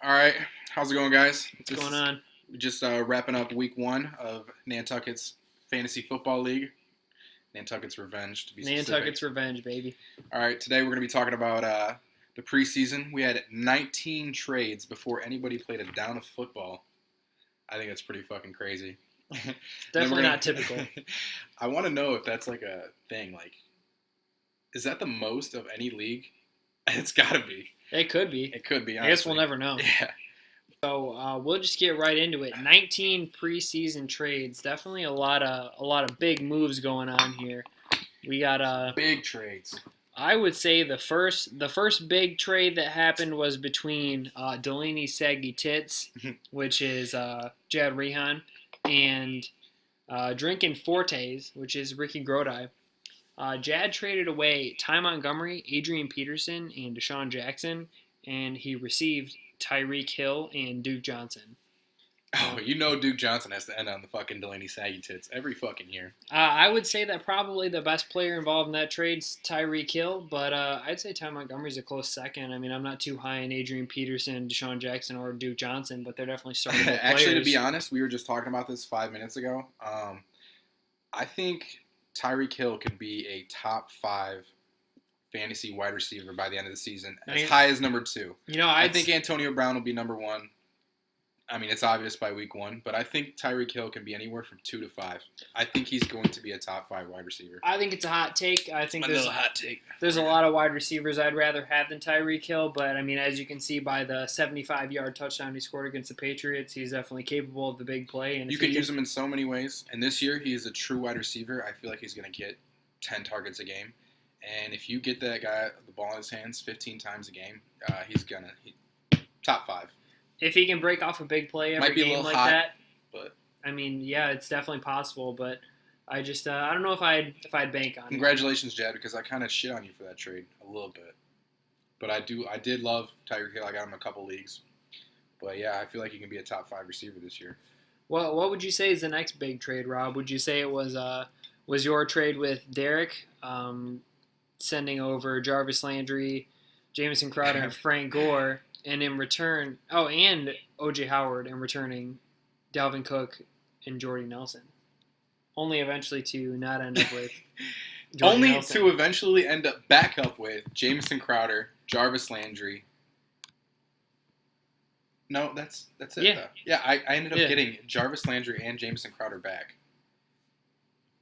All right, how's it going, guys? What's going on? We're just wrapping up week 1 of Nantuckett's Fantasy Football League. Nantuckett's Revenge, to be specific. Nantuckett's Revenge, baby. All right, today we're going to be talking about the preseason. We had 19 trades before anybody played a down of football. I think that's pretty fucking crazy. Definitely not typical. I want to know if that's like a thing. Like, is that the most of any league? It's got to be. It could be. It could be, honestly. I guess we'll never know. Yeah. So we'll just get right into it. 19 preseason trades. Definitely a lot of big moves going on here. We got big trades. I would say the first big trade that happened was between Delaney's Saggy Tits, which is Jad Rehan, and Drinking Fortes, which is Ricky Grodi. Jad traded away Ty Montgomery, Adrian Peterson, and Deshaun Jackson, and he received Tyreek Hill and Duke Johnson. Oh, you know Duke Johnson has to end on the fucking Delaney Saggy Tits every fucking year. I would say that probably the best player involved in that trade is Tyreek Hill, but I'd say Ty Montgomery's a close second. I mean, I'm not too high on Adrian Peterson, Deshaun Jackson, or Duke Johnson, but they're definitely starting players. Actually, to be honest, we were just talking about this 5 minutes ago. I think Tyreek Hill could be a top 5 fantasy wide receiver by the end of the season, as high as number 2. You know, I think Antonio Brown will be number 1. I mean, it's obvious by week 1, but I think Tyreek Hill can be anywhere from 2 to 5. I think he's going to be a top 5 wide receiver. I think it's a hot take. I think there's hot take. There's a lot of wide receivers I'd rather have than Tyreek Hill, but I mean, as you can see by the 75-yard touchdown he scored against the Patriots, he's definitely capable of the big play. And you can use him in so many ways. And this year, he is a true wide receiver. I feel like he's going to get 10 targets a game. And if you get that guy the ball in his hands 15 times a game, he's top 5. If he can break off a big play every game like hot, that, but I mean, yeah, it's definitely possible. But I just I don't know if I'd bank on it. Congratulations, Jad, because I kind of shit on you for that trade a little bit. But I did love Tyreek Hill. I got him in a couple leagues. But yeah, I feel like he can be a top 5 receiver this year. Well, what would you say is the next big trade, Rob? Would you say it was your trade with Derek, sending over Jarvis Landry, Jamison Crowder, and Frank Gore? And in return, and O.J. Howard, and returning Dalvin Cook and Jordy Nelson. Only eventually to not end up with Jordy Nelson. To eventually end up back up with Jamison Crowder, Jarvis Landry. No, that's it, yeah. though. Yeah, I ended up getting Jarvis Landry and Jamison Crowder back.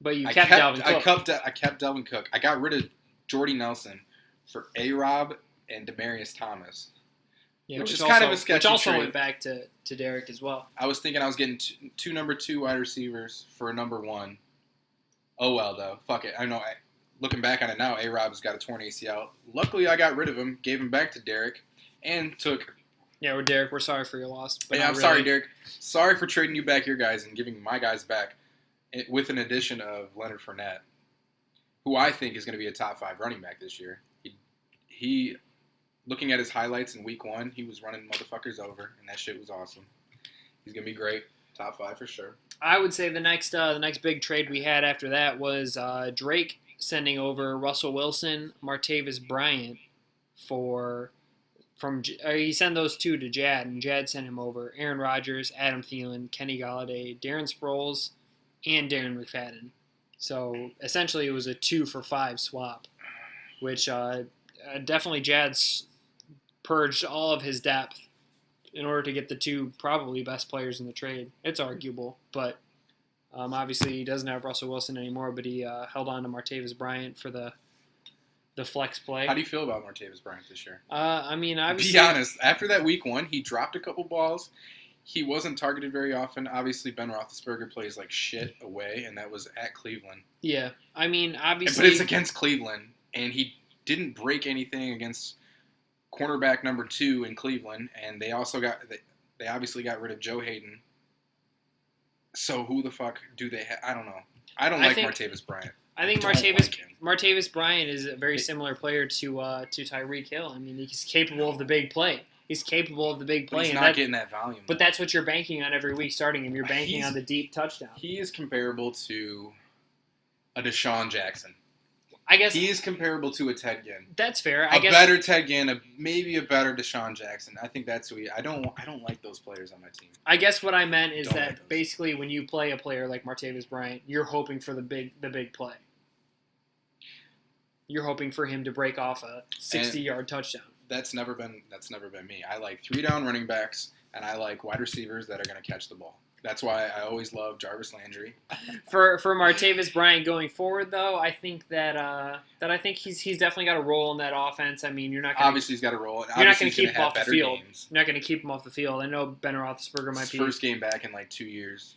But you kept Dalvin Cook. I kept Dalvin Cook. I got rid of Jordy Nelson for A-Rob and Demaryius Thomas. Yeah, which is kind of a sketchy which also trade. went back to Derek as well. I was thinking I was getting two number 2 wide receivers for a number 1. Oh well, though. Fuck it. I know. Looking back on it now, A-Rob's got a torn ACL. Luckily, I got rid of him, gave him back to Derek, and took... Yeah, Derek, we're sorry for your loss. But yeah, I'm sorry, Derek. Sorry for trading you back your guys and giving my guys back with an addition of Leonard Fournette, who I think is going to be a top 5 running back this year. He looking at his highlights in week 1, he was running motherfuckers over, and that shit was awesome. He's going to be great. Top 5 for sure. I would say the next big trade we had after that was Drake sending over Russell Wilson, Martavis Bryant he sent those 2 to Jad, and Jad sent him over Aaron Rodgers, Adam Thielen, Kenny Golladay, Darren Sproles, and Darren McFadden. So essentially it was a 2-for-5 swap, which definitely Jad's purged all of his depth in order to get the 2 probably best players in the trade. It's arguable, but obviously he doesn't have Russell Wilson anymore, but he held on to Martavis Bryant for the flex play. How do you feel about Martavis Bryant this year? I mean, obviously... Be honest, after that week 1, he dropped a couple balls. He wasn't targeted very often. Obviously, Ben Roethlisberger plays like shit away, and that was at Cleveland. Yeah, I mean, obviously... But it's against Cleveland, and he didn't break anything against cornerback number 2 in Cleveland, and they obviously got rid of Joe Hayden. So who the fuck do they have? I don't know. I don't like Martavis Bryant. I think Martavis Bryant is a very similar player to Tyreek Hill. I mean, he's capable of the big play. He's capable of the big play. But he's not getting that volume. But that's what you're banking on every week starting him. You're banking on the deep touchdown. He is comparable to a Deshaun Jackson. I guess he is comparable to a Ted Ginn. that's fair. A better Ted Ginn, maybe a better Deshaun Jackson. I think that's who I don't like those players on my team. I guess what I meant is Don't that like those. basically when you play a player like Martavis Bryant, you're hoping for the big play. You're hoping for him to break off a 60-yard touchdown. That's never been me. I like 3-down running backs, and I like wide receivers that are going to catch the ball. That's why I always love Jarvis Landry. For Martavis Bryant going forward, though, I think that I think he's definitely got a role in that offense. I mean, you're not gonna, Obviously he's got a role. You're not going to keep him off the better field. games. You're not going to keep him off the field. I know Ben Roethlisberger might His be first game back in like 2 years.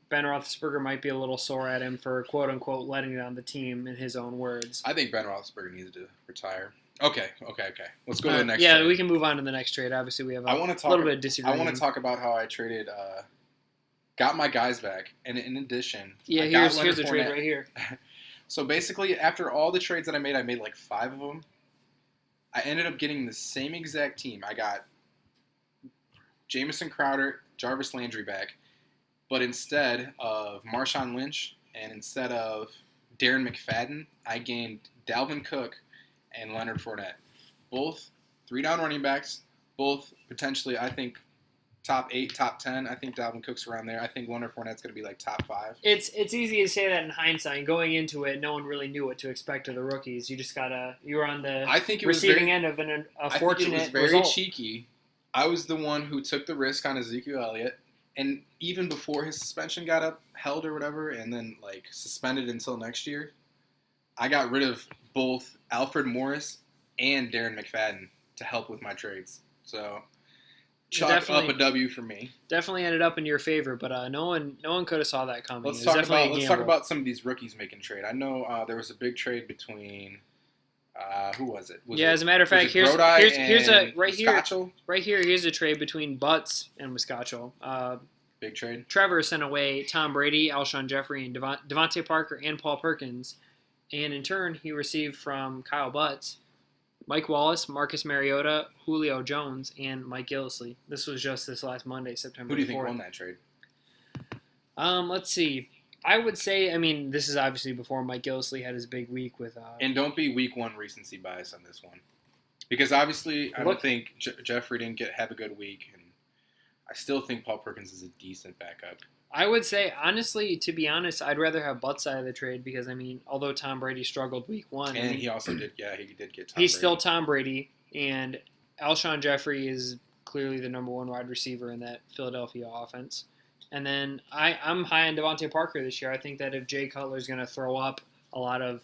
Ben Roethlisberger might be a little sore at him for quote unquote letting down the team in his own words. I think Ben Roethlisberger needs to retire. Okay. Let's go to the next. Yeah, trade. we can move on to the next trade. Obviously, we have a little bit of disagreement. I want to talk about how I traded, got my guys back, and in addition, here's the trade right here. So basically, after all the trades that I made like 5 of them. I ended up getting the same exact team. I got Jamison Crowder, Jarvis Landry back, but instead of Marshawn Lynch and instead of Darren McFadden, I gained Dalvin Cook and Leonard Fournette. Both 3-down running backs, both potentially, I think, top 8, top 10. I think Dalvin Cook's around there. I think Leonard Fournette's going to be like top 5. It's easy to say that in hindsight. Going into it, no one really knew what to expect of the rookies. You were on the receiving end of a fortunate result. I think it was very result. cheeky. I was the one who took the risk on Ezekiel Elliott, and even before his suspension got upheld or whatever, and then like suspended until next year, I got rid of both Alfred Morris and Darren McFadden to help with my trades. So chalk up a W for me. Definitely ended up in your favor, but no one could have saw that coming. Let's talk about some of these rookies making trade. I know there was a big trade between who was it? As a matter of fact, here's a here's a trade between Butts and Wiscotcho. Big trade. Trevor sent away Tom Brady, Alshon Jeffrey, and Devontae Parker and Paul Perkins, and in turn he received from Kyle Butts Mike Wallace, Marcus Mariota, Julio Jones, and Mike Gillislee. This was just this last Monday, September 4th. Who do you think won that trade? Let's see. I would say, this is obviously before Mike Gillislee had his big week with... And don't be week 1 recency bias on this one. Because obviously, I don't think Jeffrey didn't have a good week, and I still think Paul Perkins is a decent backup. I would say, honestly, to be honest, I'd rather have Butts side of the trade because, although Tom Brady struggled week 1... And he also did, he did get Tom Brady. He's still Tom Brady, and Alshon Jeffrey is clearly the number 1 wide receiver in that Philadelphia offense. And then I'm high on Devontae Parker this year. I think that if Jay Cutler's going to throw up a lot of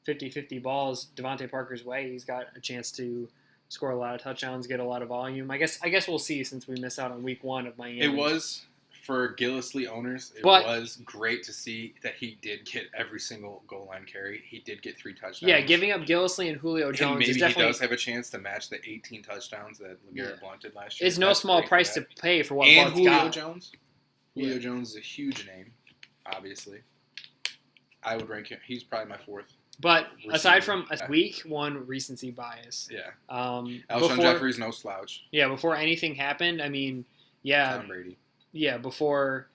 50-50 balls Devontae Parker's way, he's got a chance to score a lot of touchdowns, get a lot of volume. I guess we'll see since we missed out on week 1 of Miami. It was... For Gillislee owners, it was great to see that he did get every single goal line carry. He did get 3 touchdowns. Yeah, giving up Gillislee and Julio Jones and maybe is definitely... he does have a chance to match the 18 touchdowns that LeGarrette Blount did last year. It's no small price to pay for what and Blount's Julio got. Jones. Julio Jones is a huge name, obviously. I would rank him. He's probably my 4th. But aside from a week 1 recency bias, Alshon Jeffrey's no slouch. Yeah, before anything happened, Tom Brady. Yeah, before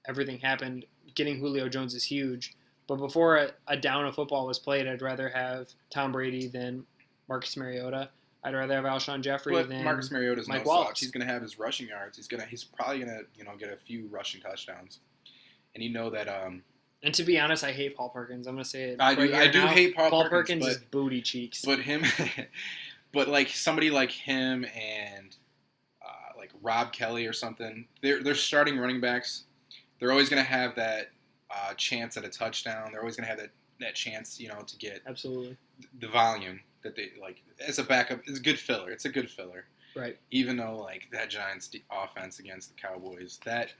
everything happened, getting Julio Jones is huge. But before a down of football was played, I'd rather have Tom Brady than Marcus Mariota. I'd rather have Alshon Jeffrey than Marcus Mariota's Mike no Wallace. slouch. He's going to have his rushing yards. He's probably going to get a few rushing touchdowns. And you know that. And to be honest, I hate Paul Perkins. I'm going to say it. I do hate Paul Perkins is booty cheeks. But him, but like somebody like him and. Like Rob Kelly or something, they're starting running backs. They're always going to have that chance at a touchdown. They're always going to have that chance, to get absolutely the volume that they like as a backup. It's a good filler. It's a good filler, right? Even though like that Giants offense against the Cowboys, that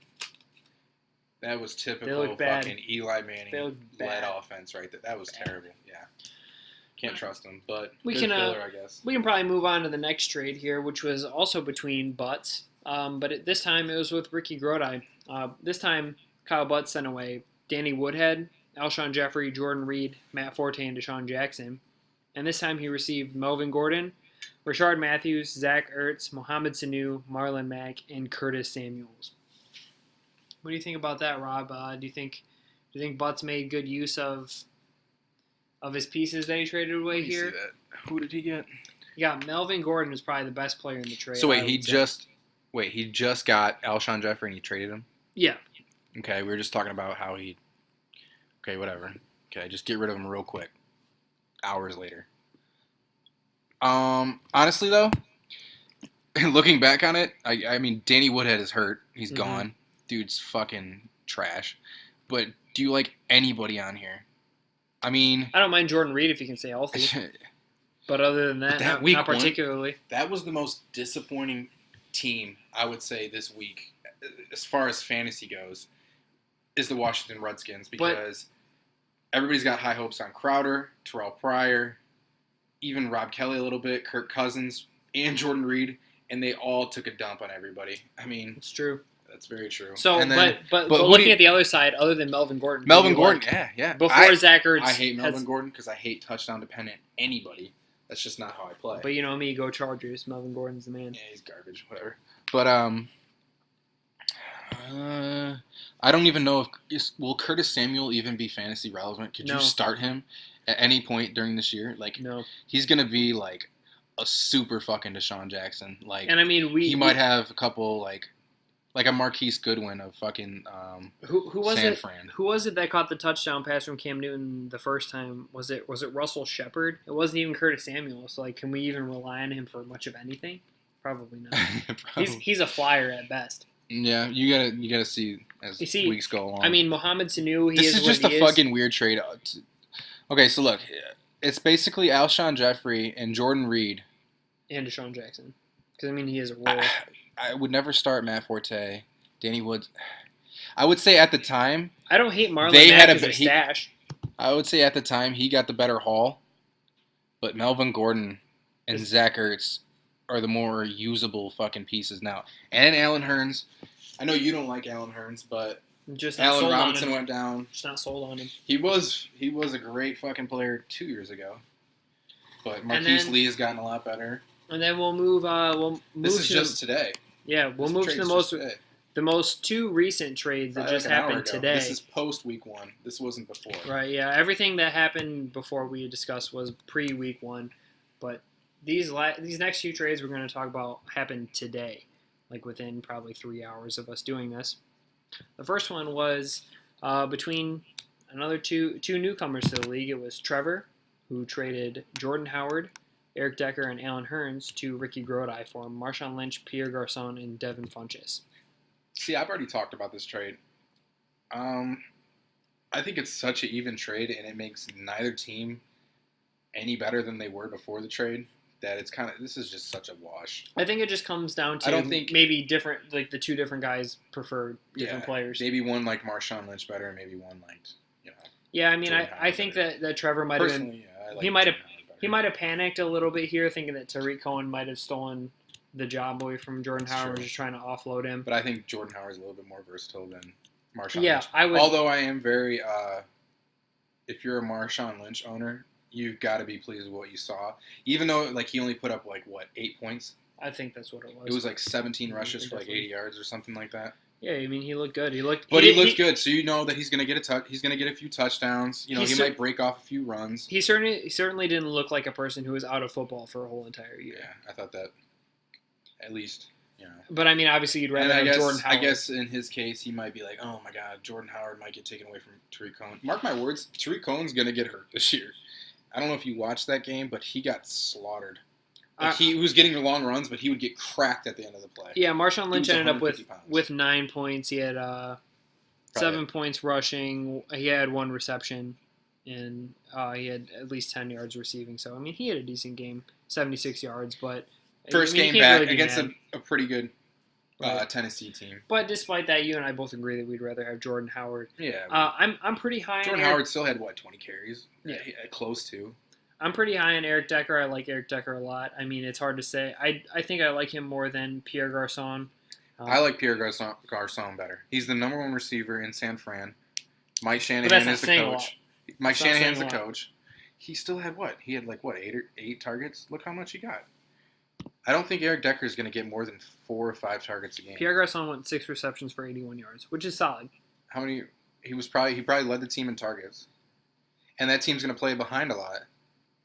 was typical fucking Eli Manning led offense, right? That was terrible. Yeah. Can't trust them, but we good can filler, I guess. We can probably move on to the next trade here, which was also between Butts, but this time it was with Ricky Grody. This time Kyle Butts sent away Danny Woodhead, Alshon Jeffrey, Jordan Reed, Matt Forte, and Deshaun Jackson. And this time he received Melvin Gordon, Rashard Matthews, Zach Ertz, Mohamed Sanu, Marlon Mack, and Curtis Samuels. What do you think about that, Rob? Do you think Butts made good use of of his pieces that he traded away Let me here. see that. Who did he get? Yeah, Melvin Gordon is probably the best player in the trade. So I he would say. just got Alshon Jeffrey and he traded him? Yeah. Okay, we were just talking about how he. Okay, whatever. Okay, just get rid of him real quick. Hours later. Honestly though, looking back on it, I mean Danny Woodhead is hurt. He's gone. Dude's fucking trash. But do you like anybody on here? I mean, I don't mind Jordan Reed if he can stay healthy. But other than that, not particularly. That was the most disappointing team, I would say, this week, as far as fantasy goes, is the Washington Redskins. Because everybody's got high hopes on Crowder, Terrell Pryor, even Rob Kelly a little bit, Kirk Cousins, and Jordan Reed, and they all took a dump on everybody. I mean, it's true. That's very true. So, but looking at the other side, other than Melvin Gordon. Yeah. Before Zach Ertz. I hate Melvin Gordon because I hate touchdown-dependent anybody. That's just not how I play. But you know me, go Chargers. Melvin Gordon's the man. Yeah, he's garbage. Whatever. But I don't even know if will Curtis Samuel even be fantasy relevant? Could you start him at any point during this year? Like, no. He's gonna be like a super fucking Deshaun Jackson. Like, and I mean, he might have a couple like a Marquise Goodwin of fucking who was San it? Fran. Who was it that caught the touchdown pass from Cam Newton the first time? Was it Russell Shepard? It wasn't even Curtis Samuel. So like, can we even rely on him for much of anything? Probably not. He's a flyer at best. Yeah, you gotta see as weeks go along. I mean, Mohamed Sanu. This is just a fucking weird trade. Okay, so look, it's basically Alshon Jeffrey and Jordan Reed and Deshaun Jackson. Because I mean, he is a role. I would never start Matt Forte, Danny Woods. I would say at the time, I don't hate Marlon Mack as a stash. I would say at the time he got the better haul, but Melvin Gordon and Zach Ertz are the more usable fucking pieces now. And Allen Hurns. I know you don't like Allen Hurns, but just Allen Robinson went down. Just not sold on him. He was a great fucking player 2 years ago, but Marquise Lee has gotten a lot better. And then we'll move. This is just today. Yeah, we'll move to the most two recent trades that just happened today. This is post week 1. This wasn't before. Right. Yeah. Everything that happened before we discussed was pre week 1, but these next few trades we're going to talk about happened today, like within probably 3 hours of us doing this. The first one was between another two newcomers to the league. It was Trevor, who traded Jordan Howard, Eric Decker, and Allen Hurns to Ricky Grody for Marshawn Lynch, Pierre Garçon, and Devin Funchess. See, I've already talked about this trade. I think it's such an even trade, and it makes neither team any better than they were before the trade. That it's this is just such a wash. I think it just comes down to maybe different, like the two different guys prefer different players. Maybe one liked Marshawn Lynch better, and maybe one liked, Yeah, I mean, I think that Trevor might have been. He might have panicked a little bit here, thinking that Tariq Cohen might have stolen the job away from Jordan Howard, just trying to offload him. But I think Jordan Howard's a little bit more versatile than Marshawn Lynch. I would. Although I am very, if you're a Marshawn Lynch owner, you've got to be pleased with what you saw. Even though he only put up 8 points. I think that's what it was. It was 17 rushes for 80 yards or something like that. Yeah, I mean he looked good. He looked good. So you know that he's gonna get he's gonna get a few touchdowns. He might break off a few runs. He certainly didn't look like a person who was out of football for a whole entire year. Yeah, I thought that. At least, But I mean, obviously, you'd rather have Jordan Howard. I guess in his case, he might be like, "Oh my God, Jordan Howard might get taken away from Tariq Cohen." Mark my words, Tariq Cohen's gonna get hurt this year. I don't know if you watched that game, but he got slaughtered. He was getting long runs, but he would get cracked at the end of the play. Yeah, Marshawn Lynch ended up with 9 points. He had 7 points rushing. He had 1 reception, and he had at least 10 yards receiving. So, I mean, he had a decent game, 76 yards. But first game back against a pretty good Tennessee team. But despite that, you and I both agree that we'd rather have Jordan Howard. Yeah. I'm pretty high. Jordan Howard still had 20 carries? Yeah, close to. I'm pretty high on Eric Decker. I like Eric Decker a lot. I mean, it's hard to say. I think I like him more than Pierre Garçon. I like Pierre Garçon better. He's the number 1 receiver in San Fran. Mike Shanahan is the coach. Mike Shanahan's the coach. He still had what? He had 8 targets? Look how much he got. I don't think Eric Decker is going to get more than 4 or 5 targets a game. Pierre Garçon went 6 receptions for 81 yards, which is solid. How many? He probably led the team in targets. and that team's going to play behind a lot.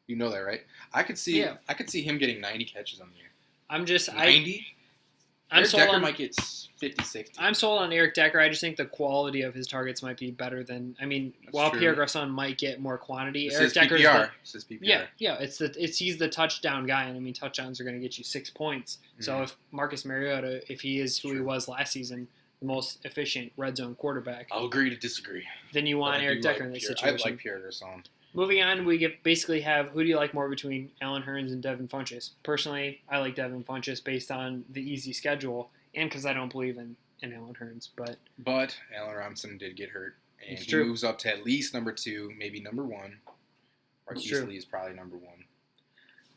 You know that, right? I could see him getting 90 catches on the year. 90? Eric Decker might get 50, 60. I'm sold on Eric Decker. I just think the quality of his targets might be better than. While Pierre Garçon might get more quantity, Eric Decker is PPR. Yeah. He's the touchdown guy, and touchdowns are going to get you 6 points. Mm-hmm. So if Marcus Mariota, if he is who he was last season, the most efficient red zone quarterback, I'll agree to disagree. Then you want Eric Decker in this situation. I like Pierre Garçon. Moving on, we basically have who do you like more between Allen Hurns and Devin Funchess? Personally, I like Devin Funchess based on the easy schedule and because I don't believe in Allen Hurns. But Allen Robinson did get hurt, and he moves up to at least number 2, maybe number 1. Or easily is probably number 1.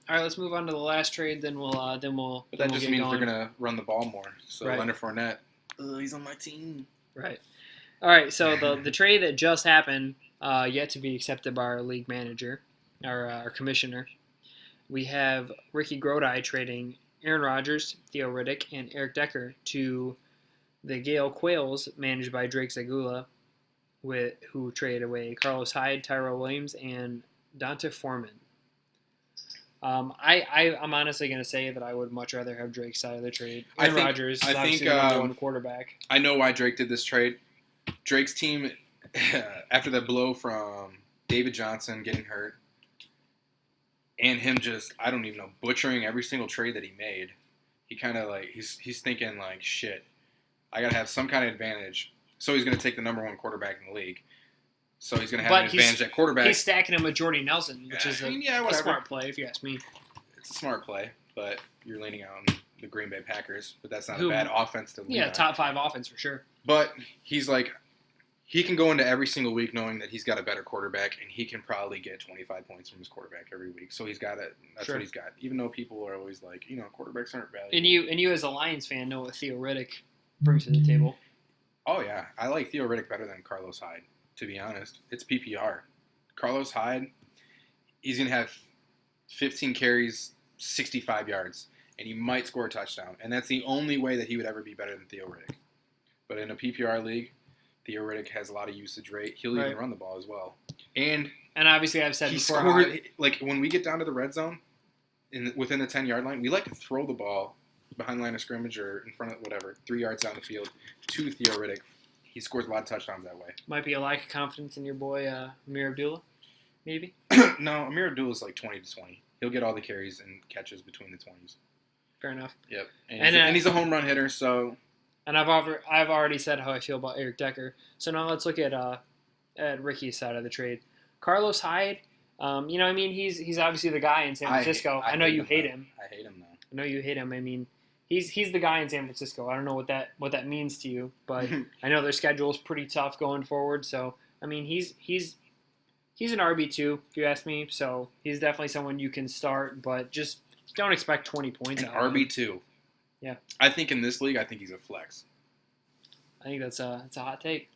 All right, let's move on to the last trade. Then we'll. But that just means they're gonna run the ball more. So right. Leonard Fournette, he's on my team. Right. All right. So the trade that just happened. Yet to be accepted by our league manager, our commissioner. We have Ricky Grody trading Aaron Rodgers, Theo Riddick, and Eric Decker to the Gale Quails, managed by Drake Zagula, who traded away Carlos Hyde, Tyrell Williams, and Donta Foreman. I'm honestly going to say that I would much rather have Drake's side of the trade. Aaron Rodgers is obviously the number 1 quarterback. I know why Drake did this trade. Drake's team... after the blow from David Johnson getting hurt and him just, I don't even know, butchering every single trade that he made, he kind of he's thinking shit, I got to have some kind of advantage. So he's going to take the number 1 quarterback in the league. So he's going to have an advantage at quarterback. He's stacking him with Jordy Nelson, which is a smart play if you ask me. It's a smart play, but you're leaning on the Green Bay Packers, but that's not a bad offense to lean on. Top 5 offense for sure. But he's he can go into every single week knowing that he's got a better quarterback, and he can probably get 25 points from his quarterback every week. So he's got it. That's what he's got. Even though people are always quarterbacks aren't valuable. And you as a Lions fan know what Theo Riddick brings to the table. Oh yeah, I like Theo Riddick better than Carlos Hyde. To be honest, it's PPR. Carlos Hyde, he's gonna have 15 carries, 65 yards, and he might score a touchdown. And that's the only way that he would ever be better than Theo Riddick. But in a PPR league, Theo Riddick has a lot of usage rate. He'll even run the ball as well. And obviously I've said before. Scored, when we get down to the red zone, within the 10-yard line, we like to throw the ball behind the line of scrimmage or in front of 3 yards down the field to Theo Riddick. He scores a lot of touchdowns that way. Might be a lack of confidence in your boy Amir Abdullah, maybe? No, Amir Abdullah's 20 to 20. He'll get all the carries and catches between the 20s. Fair enough. Yep. And he's a home run hitter, so... And I've already said how I feel about Eric Decker. So now let's look at Ricky's side of the trade. Carlos Hyde, he's obviously the guy in San Francisco. I know you hate him. I hate him though. I know you hate him. He's the guy in San Francisco. I don't know what that means to you, but I know their schedule is pretty tough going forward. So he's an RB2 if you ask me. So he's definitely someone you can start, but just don't expect 20 points. An RB2. Yeah. I think in this league, I think he's a flex. I think that's a hot take.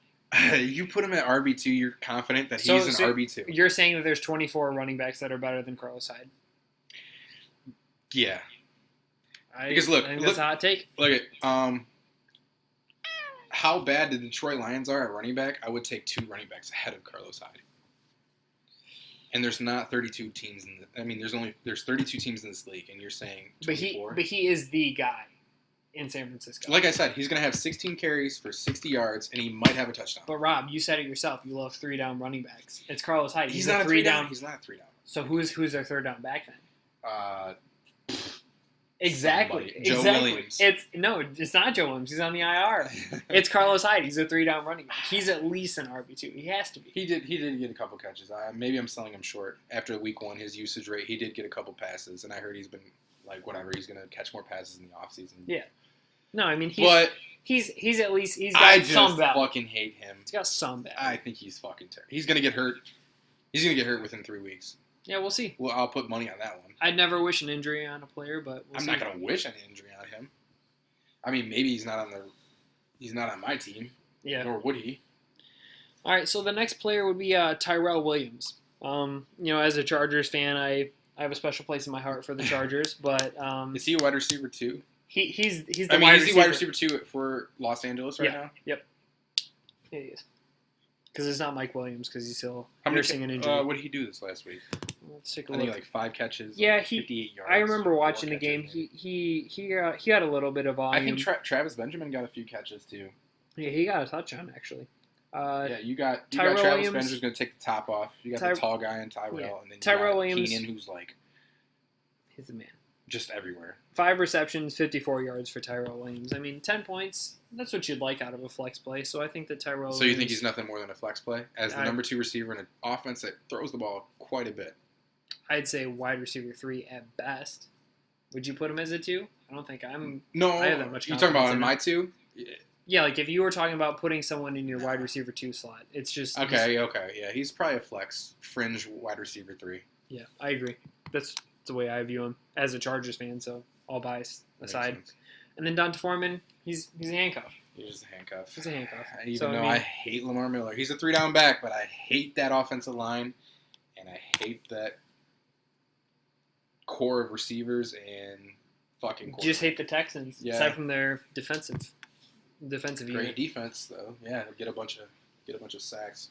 You put him at RB2, you're confident that he's an RB2. You're saying that there's 24 running backs that are better than Carlos Hyde. Yeah. I think that's a hot take. Look at how bad the Detroit Lions are at running back. I would take 2 running backs ahead of Carlos Hyde. And there's not 32 teams there's 32 teams in this league, and you're saying 24. But he is the guy in San Francisco. Like I said, he's gonna have 16 carries for 60 yards, and he might have a touchdown. But Rob, you said it yourself. You love 3-down running backs. It's Carlos Hyde. He's not a 3-down. He's not a 3-down. So who's their 3rd-down back then? Exactly. Joe Williams. It's not Joe Williams. He's on the IR. It's Carlos Hyde. He's a 3-down running back. He's at least an RB2. He has to be. He did get a couple catches. Maybe I'm selling him short. After week 1, his usage rate, he did get a couple passes, and I heard he's been he's going to catch more passes in the offseason. Yeah. No, he's at least got some value. I just fucking hate him. He's got some value. I think he's fucking terrible. He's going to get hurt. He's going to get hurt within 3 weeks. Yeah, we'll see. Well, I'll put money on that one. I'd never wish an injury on a player, but I'm not going to wish an injury on him. Maybe he's not on my team. Yeah. Nor would he. All right, so the next player would be Tyrell Williams. As a Chargers fan, I have a special place in my heart for the Chargers, but is he a wide receiver too? He's the wide receiver. Is he wide receiver too for Los Angeles right now? Yep. Yeah, he is. because it's not Mike Williams because he's still How many nursing an injury. What did he do this last week? Let's take a I look. think like 5 catches. Yeah, like 58 yards. I remember 4 watching the game. catches, He got a little bit of volume. I think Travis Benjamin got a few catches too. Yeah, he got a touchdown actually. You got Tyrell Travis Williams. Benjamin's going to take the top off. You got the tall guy in Tyrell, Yeah. and then you Tyrell got Williams. Keenan, who's like He's the man. just everywhere. 5 receptions, 54 yards for Tyrell Williams. I mean, 10 points. That's what you'd like out of a flex play. So I think that Tyrell. So you think he's nothing more than a flex play as the I- number 2 receiver in an offense that throws the ball quite a bit? I'd say wide receiver 3 at best. Would you put him as a 2? I don't think I'm. No, I have that much you talking about confidence on in my him. 2? Yeah, like if you were talking about putting someone in your wide receiver 2 slot, it's just Okay, yeah, he's probably a flex fringe wide receiver 3. Yeah, I agree. That's the way I view him as a Chargers fan. So all bias Makes aside, sense. and then Donta Foreman, he's a handcuff. He's just a handcuff. He's a handcuff. Even So, though I hate Lamar Miller, he's a 3-down back, but I hate that offensive line, and I hate that core of receivers and fucking. You just hate the Texans, Yeah. aside from their defensive Great unit. defense though. Yeah, get a bunch of sacks.